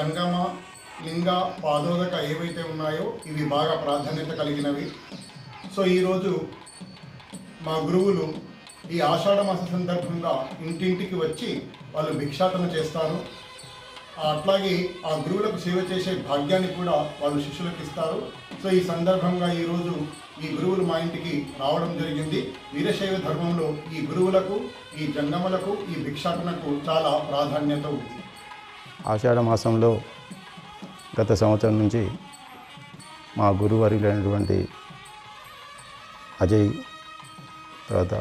జంగమ లింగ పాదోదక ఏవైతే ఉన్నాయో ఇవి బాగా ప్రాధాన్యత కలిగినవి. సో ఈరోజు మా గురువులు ఈ ఆషాఢ మాస సందర్భంగా ఇంటింటికి వచ్చి వాళ్ళు భిక్షాటన చేస్తారు. అట్లాగే ఆ గురువులకు సేవ చేసే భాగ్యాన్ని కూడా వాళ్ళు శిష్యులకు ఇస్తారు. సో ఈ సందర్భంగా ఈరోజు ఈ గురువులు మా ఇంటికి రావడం జరిగింది. వీరశైవ ధర్మంలో ఈ గురువులకు, ఈ జంగములకు, ఈ భిక్షాటనకు చాలా ప్రాధాన్యత ఉంది. ఆషాఢ మాసంలో గత సంవత్సరం నుంచి మా గురువర్యులైనటువంటి అజయ్, తర్వాత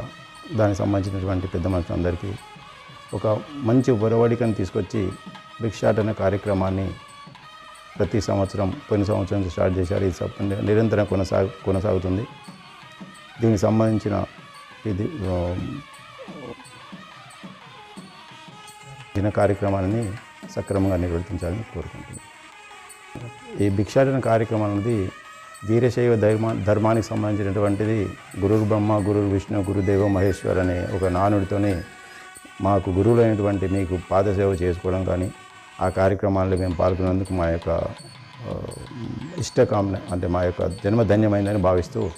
దానికి సంబంధించినటువంటి పెద్ద మనుషులందరికీ ఒక మంచి ఒరవడికను తీసుకొచ్చి భిక్షాటన కార్యక్రమాన్ని ప్రతి సంవత్సరం, పోయిన సంవత్సరం స్టార్ట్ చేశారు. ఇది నిరంతరం కొనసాగుతుంది. దీనికి సంబంధించిన దిన కార్యక్రమాన్ని సక్రమంగా నిర్వర్తించాలని కోరుకుంటున్నాను. ఈ భిక్షాటన కార్యక్రమం అనేది వీరశైవ ధర్మానికి సంబంధించినటువంటిది. గురువు బ్రహ్మ, గురువు విష్ణు, గురుదేవ మహేశ్వర్ అనే ఒక నానుడితోనే మాకు గురువులైనటువంటి మీకు పాదసేవ చేసుకోవడం కానీ, ఆ కార్యక్రమాల్లో మేము పాల్గొన్నందుకు మా యొక్క ఇష్టకామన, అంటే మా యొక్క జన్మధన్యమైందని భావిస్తున్నాం.